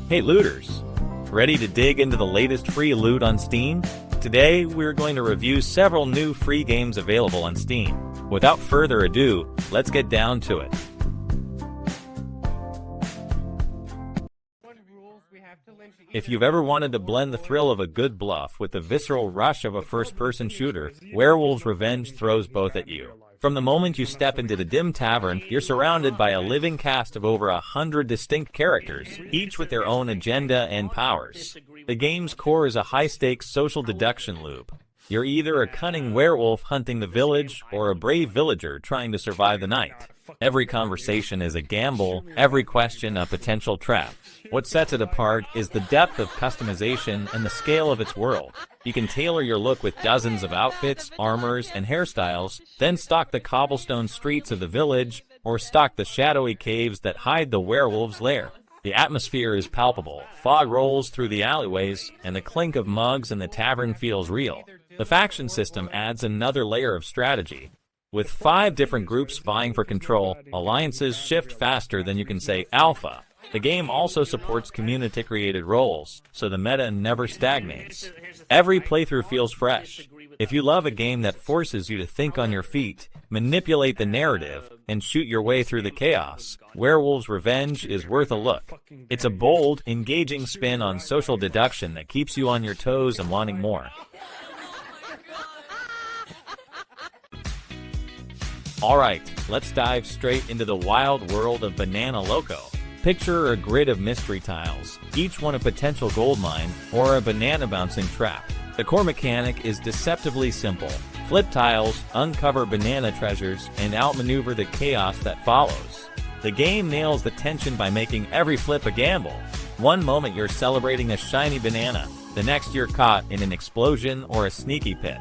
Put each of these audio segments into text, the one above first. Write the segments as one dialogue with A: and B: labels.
A: Hey looters! Ready to dig into the latest free loot on Steam? Today, we're going to review several new free games available on Steam. Without further ado, let's get down to it. If you've ever wanted to blend the thrill of a good bluff with the visceral rush of a first-person shooter, Werewolves Revenge throws both at you. From the moment you step into the dim tavern, you're surrounded by a living cast of over 100 distinct characters, each with their own agenda and powers. The game's core is a high-stakes social deduction loop. You're either a cunning werewolf hunting the village, or a brave villager trying to survive the night. Every conversation is a gamble, every question a potential trap. What sets it apart is the depth of customization and the scale of its world. You can tailor your look with dozens of outfits, armors, and hairstyles, then stalk the cobblestone streets of the village, or stalk the shadowy caves that hide the werewolf's lair. The atmosphere is palpable, fog rolls through the alleyways, and the clink of mugs in the tavern feels real. The faction system adds another layer of strategy. With 5 different groups vying for control, alliances shift faster than you can say alpha. The game also supports community-created roles, so the meta never stagnates. Every playthrough feels fresh. If you love a game that forces you to think on your feet, manipulate the narrative, and shoot your way through the chaos, Werewolves Revenge is worth a look. It's a bold, engaging spin on social deduction that keeps you on your toes and wanting more. Alright, let's dive straight into the wild world of Banana Loco. Picture a grid of mystery tiles, each one a potential goldmine or a banana bouncing trap. The core mechanic is deceptively simple. Flip tiles, uncover banana treasures, and outmaneuver the chaos that follows. The game nails the tension by making every flip a gamble. One moment you're celebrating a shiny banana, the next you're caught in an explosion or a sneaky pit.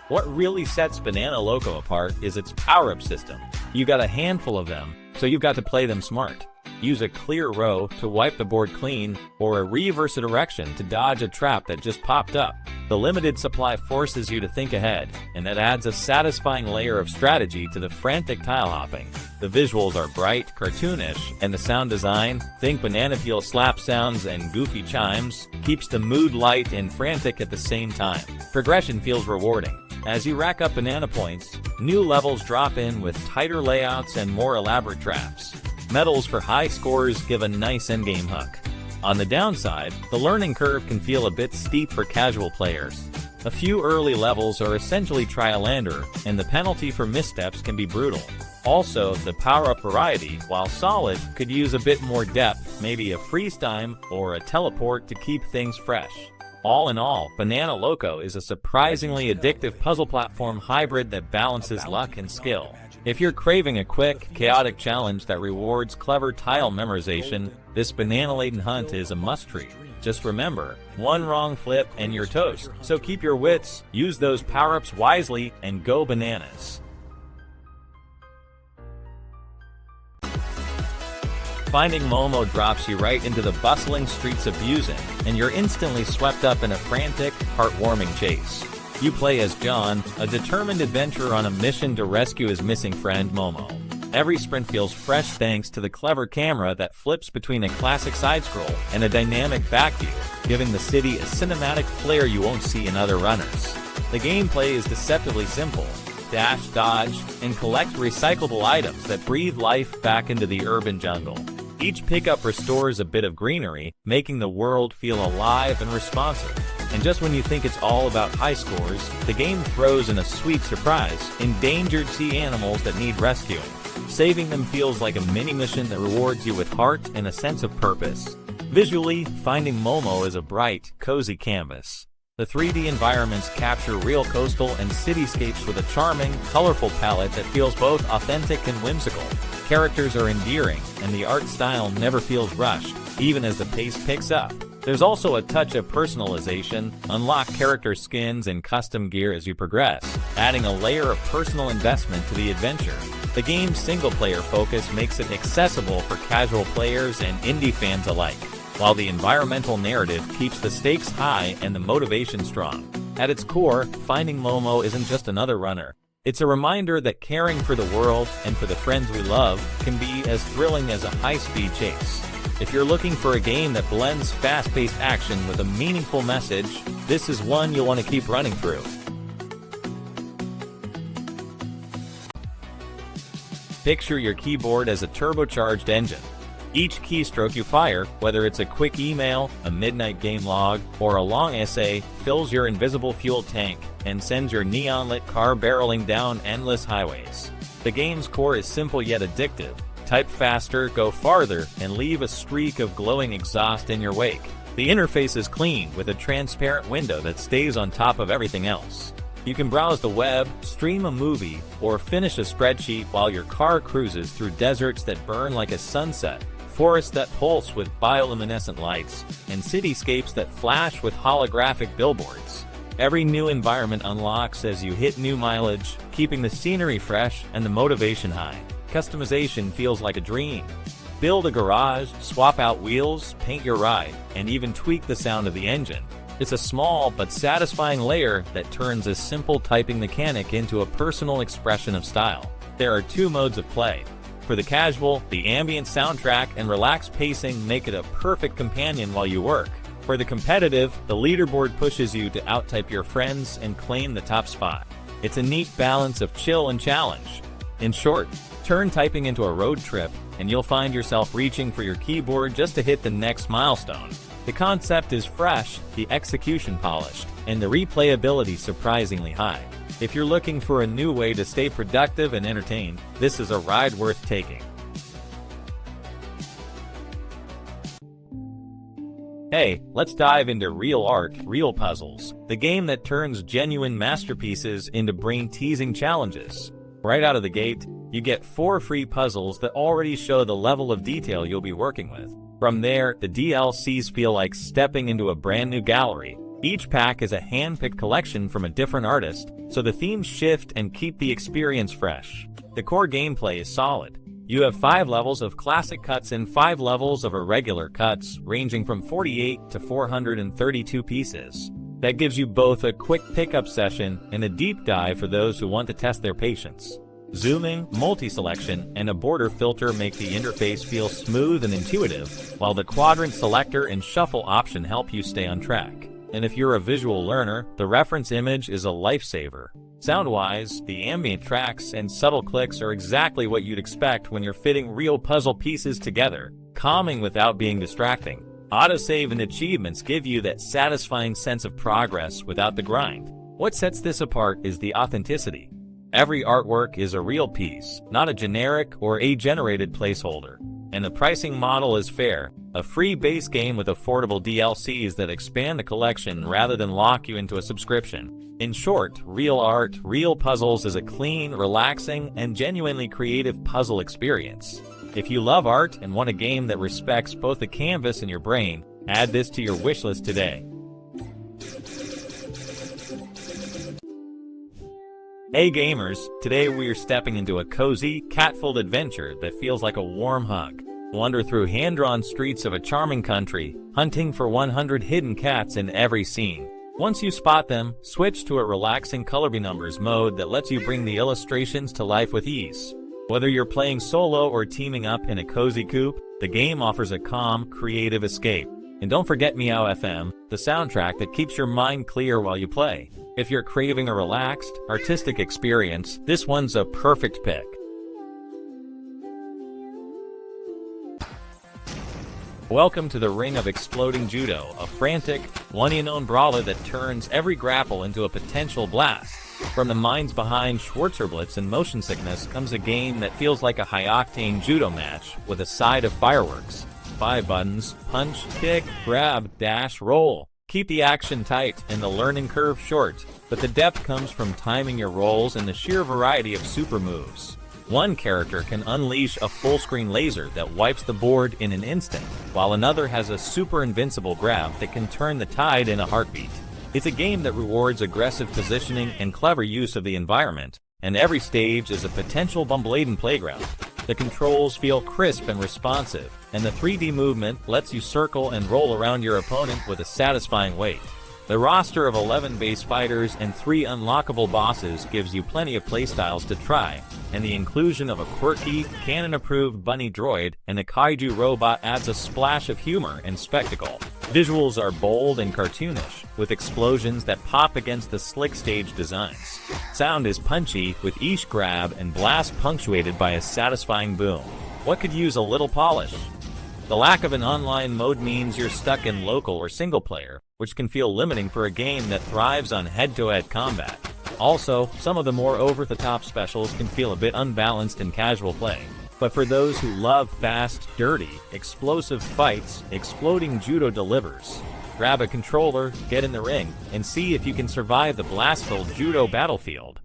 A: What really sets Banana Loco apart is its power-up system. You got a handful of them, so you've got to play them smart. Use a clear row to wipe the board clean, or a reverse direction to dodge a trap that just popped up. The limited supply forces you to think ahead, and that adds a satisfying layer of strategy to the frantic tile hopping. The visuals are bright, cartoonish, and the sound design, think banana peel slap sounds and goofy chimes, keeps the mood light and frantic at the same time. Progression feels rewarding. As you rack up banana points, new levels drop in with tighter layouts and more elaborate traps. Medals for high scores give a nice endgame hook. On the downside, the learning curve can feel a bit steep for casual players. A few early levels are essentially trial and error, and the penalty for missteps can be brutal. Also, the power-up variety, while solid, could use a bit more depth, maybe a freeze time or a teleport to keep things fresh. All in all, Banana Loco is a surprisingly addictive puzzle platform hybrid that balances luck and skill. If you're craving a quick, chaotic challenge that rewards clever tile memorization, this banana-laden hunt is a must-treat. Just remember, one wrong flip and you're toast, so keep your wits, use those power-ups wisely, and go bananas. Finding Momo drops you right into the bustling streets of Busan, and you're instantly swept up in a frantic, heartwarming chase. You play as John, a determined adventurer on a mission to rescue his missing friend Momo. Every sprint feels fresh thanks to the clever camera that flips between a classic side-scroll and a dynamic back view, giving the city a cinematic flair you won't see in other runners. The gameplay is deceptively simple. Dash, dodge, and collect recyclable items that breathe life back into the urban jungle. Each pickup restores a bit of greenery, making the world feel alive and responsive. And just when you think it's all about high scores, the game throws in a sweet surprise: endangered sea animals that need rescuing. Saving them feels like a mini-mission that rewards you with heart and a sense of purpose. Visually, Finding Momo is a bright, cozy canvas. The 3D environments capture real coastal and cityscapes with a charming, colorful palette that feels both authentic and whimsical. Characters are endearing, and the art style never feels rushed, even as the pace picks up. There's also a touch of personalization. Unlock character skins and custom gear as you progress, adding a layer of personal investment to the adventure. The game's single-player focus makes it accessible for casual players and indie fans alike, while the environmental narrative keeps the stakes high and the motivation strong. At its core, Finding Momo isn't just another runner. It's a reminder that caring for the world and for the friends we love can be as thrilling as a high-speed chase. If you're looking for a game that blends fast-paced action with a meaningful message, this is one you'll want to keep running through. Picture your keyboard as a turbocharged engine. Each keystroke you fire, whether it's a quick email, a midnight game log, or a long essay, fills your invisible fuel tank and sends your neon-lit car barreling down endless highways. The game's core is simple yet addictive. Type faster, go farther, and leave a streak of glowing exhaust in your wake. The interface is clean, with a transparent window that stays on top of everything else. You can browse the web, stream a movie, or finish a spreadsheet while your car cruises through deserts that burn like a sunset, forests that pulse with bioluminescent lights, and cityscapes that flash with holographic billboards. Every new environment unlocks as you hit new mileage, keeping the scenery fresh and the motivation high. Customization feels like a dream. Build a garage, swap out wheels, paint your ride, and even tweak the sound of the engine. It's a small but satisfying layer that turns a simple typing mechanic into a personal expression of style. There are 2 modes of play. For the casual, the ambient soundtrack and relaxed pacing make it a perfect companion while you work. For the competitive, the leaderboard pushes you to out-type your friends and claim the top spot. It's a neat balance of chill and challenge. In short, turn typing into a road trip, and you'll find yourself reaching for your keyboard just to hit the next milestone. The concept is fresh, the execution polished, and the replayability surprisingly high. If you're looking for a new way to stay productive and entertained, this is a ride worth taking. Hey, let's dive into Real Art, Real Puzzles, the game that turns genuine masterpieces into brain-teasing challenges. Right out of the gate, you get 4 free puzzles that already show the level of detail you'll be working with. From there, the DLCs feel like stepping into a brand new gallery. Each pack is a hand-picked collection from a different artist, so the themes shift and keep the experience fresh. The core gameplay is solid. You have 5 levels of classic cuts and 5 levels of irregular cuts, ranging from 48 to 432 pieces. That gives you both a quick pickup session and a deep dive for those who want to test their patience. Zooming, multi-selection, and a border filter make the interface feel smooth and intuitive, while the quadrant selector and shuffle option help you stay on track. And if you're a visual learner, the reference image is a lifesaver. Sound-wise, the ambient tracks and subtle clicks are exactly what you'd expect when you're fitting real puzzle pieces together, calming without being distracting. Autosave and achievements give you that satisfying sense of progress without the grind. What sets this apart is the authenticity. Every artwork is a real piece, not a generic or a-generated placeholder. And the pricing model is fair, a free base game with affordable DLCs that expand the collection rather than lock you into a subscription. In short, Real Art, Real Puzzles is a clean, relaxing, and genuinely creative puzzle experience. If you love art and want a game that respects both the canvas and your brain, add this to your wishlist today. Hey gamers, today we are stepping into a cozy, cat-filled adventure that feels like a warm hug. Wander through hand-drawn streets of a charming country, hunting for 100 hidden cats in every scene. Once you spot them, switch to a relaxing color by numbers mode that lets you bring the illustrations to life with ease. Whether you're playing solo or teaming up in a cozy coop, the game offers a calm, creative escape. And don't forget Meow FM, the soundtrack that keeps your mind clear while you play. If you're craving a relaxed, artistic experience, this one's a perfect pick. Welcome to the ring of exploding judo, a frantic, one-and-own brawler that turns every grapple into a potential blast. From the minds behind Schwarzerblitz and Motion Sickness comes a game that feels like a high-octane judo match with a side of fireworks. 5 buttons: punch, kick, grab, dash, roll. Keep the action tight and the learning curve short, but the depth comes from timing your rolls and the sheer variety of super moves. One character can unleash a full-screen laser that wipes the board in an instant, while another has a super invincible grab that can turn the tide in a heartbeat. It's a game that rewards aggressive positioning and clever use of the environment, and every stage is a potential Bumbladen playground. The controls feel crisp and responsive, and the 3D movement lets you circle and roll around your opponent with a satisfying weight. The roster of 11 base fighters and 3 unlockable bosses gives you plenty of playstyles to try, and the inclusion of a quirky, canon-approved bunny droid and a kaiju robot adds a splash of humor and spectacle. Visuals are bold and cartoonish, with explosions that pop against the slick stage designs. Sound is punchy, with each grab and blast punctuated by a satisfying boom. What could use a little polish? The lack of an online mode means you're stuck in local or single player, which can feel limiting for a game that thrives on head-to-head combat. Also, some of the more over-the-top specials can feel a bit unbalanced in casual play. But for those who love fast, dirty, explosive fights, exploding judo delivers. Grab a controller, get in the ring, and see if you can survive the blast-filled judo battlefield.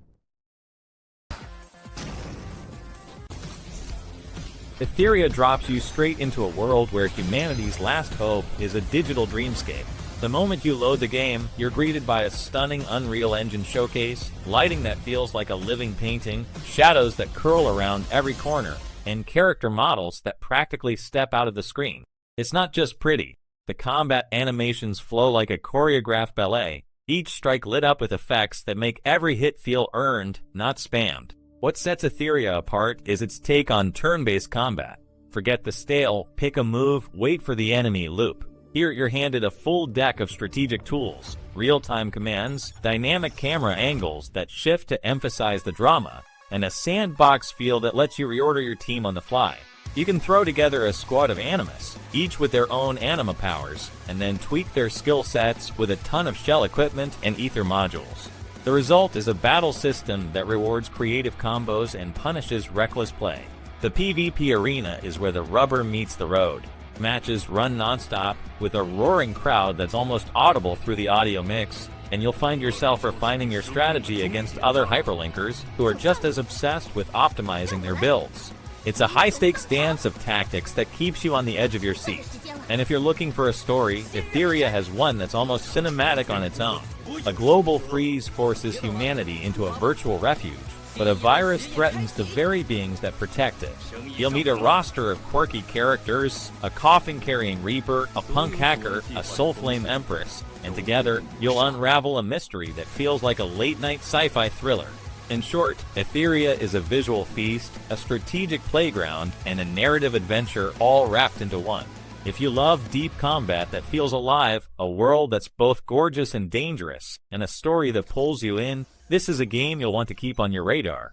A: Etheria drops you straight into a world where humanity's last hope is a digital dreamscape. The moment you load the game, you're greeted by a stunning Unreal Engine showcase, lighting that feels like a living painting, shadows that curl around every corner, and character models that practically step out of the screen. It's not just pretty. The combat animations flow like a choreographed ballet, each strike lit up with effects that make every hit feel earned, not spammed. What sets Etheria apart is its take on turn-based combat. Forget the stale, pick a move, wait for the enemy loop. Here you're handed a full deck of strategic tools, real-time commands, dynamic camera angles that shift to emphasize the drama, and a sandbox feel that lets you reorder your team on the fly. You can throw together a squad of Animus, each with their own anima powers, and then tweak their skill sets with a ton of shell equipment and ether modules. The result is a battle system that rewards creative combos and punishes reckless play. The PvP arena is where the rubber meets the road. Matches run non-stop, with a roaring crowd that's almost audible through the audio mix, and you'll find yourself refining your strategy against other hyperlinkers who are just as obsessed with optimizing their builds. It's a high-stakes dance of tactics that keeps you on the edge of your seat. And if you're looking for a story, Etheria has one that's almost cinematic on its own. A global freeze forces humanity into a virtual refuge, but a virus threatens the very beings that protect it. You'll meet a roster of quirky characters, a coffin-carrying Reaper, a punk hacker, a Soulflame Empress, and together, you'll unravel a mystery that feels like a late-night sci-fi thriller. In short, Etheria is a visual feast, a strategic playground, and a narrative adventure all wrapped into one. If you love deep combat that feels alive, a world that's both gorgeous and dangerous, and a story that pulls you in, this is a game you'll want to keep on your radar.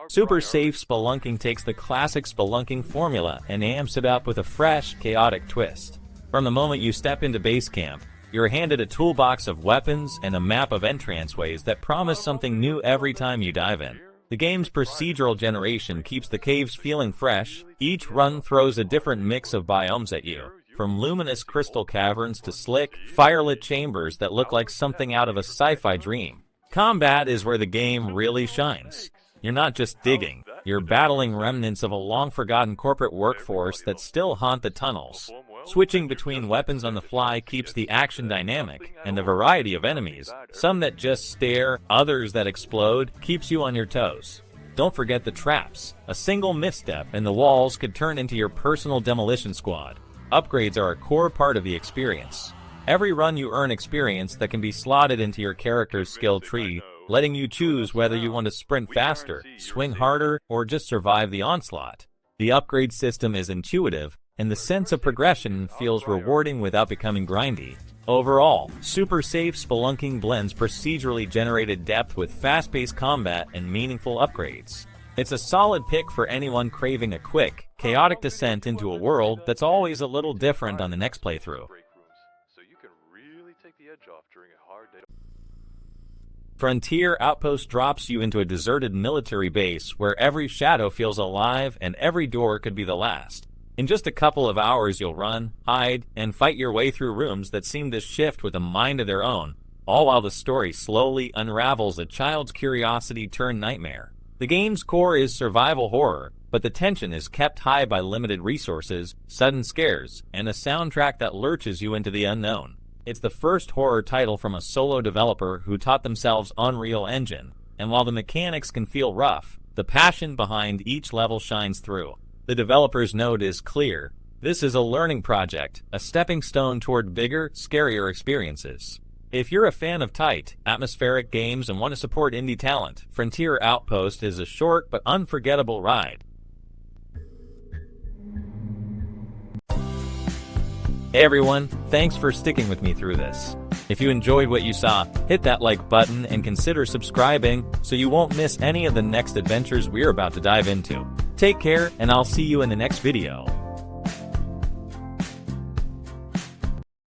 A: Super safe spelunking takes the classic spelunking formula and amps it up with a fresh, chaotic twist. From the moment you step into base camp, you're handed a toolbox of weapons and a map of entranceways that promise something new every time you dive in. The game's procedural generation keeps the caves feeling fresh. Each run throws a different mix of biomes at you, from luminous crystal caverns to slick, firelit chambers that look like something out of a sci-fi dream. Combat is where the game really shines. You're not just digging, you're battling remnants of a long-forgotten corporate workforce that still haunt the tunnels. Switching between weapons on the fly keeps the action dynamic, and the variety of enemies, some that just stare, others that explode, keeps you on your toes. Don't forget the traps. A single misstep and the walls could turn into your personal demolition squad. Upgrades are a core part of the experience. Every run you earn experience that can be slotted into your character's skill tree, letting you choose whether you want to sprint faster, swing harder, or just survive the onslaught. The upgrade system is intuitive, and the sense of progression feels rewarding without becoming grindy. Overall, super safe spelunking blends procedurally generated depth with fast-paced combat and meaningful upgrades. It's a solid pick for anyone craving a quick, chaotic descent into a world that's always a little different on the next playthrough. Frontier Outpost drops you into a deserted military base where every shadow feels alive and every door could be the last. In just a couple of hours you'll run, hide, and fight your way through rooms that seem to shift with a mind of their own, all while the story slowly unravels a child's curiosity turned nightmare. The game's core is survival horror, but the tension is kept high by limited resources, sudden scares, and a soundtrack that lurches you into the unknown. It's the first horror title from a solo developer who taught themselves Unreal Engine, and while the mechanics can feel rough, the passion behind each level shines through. The developer's note is clear: This is a learning project, a stepping stone toward bigger, scarier experiences. If you're a fan of tight, atmospheric games and want to support indie talent, Frontier Outpost is a short but unforgettable ride. Hey everyone, thanks for sticking with me through this. If you enjoyed what you saw, hit that like button and consider subscribing so you won't miss any of the next adventures we're about to dive into. Take care, and I'll see you in the next video.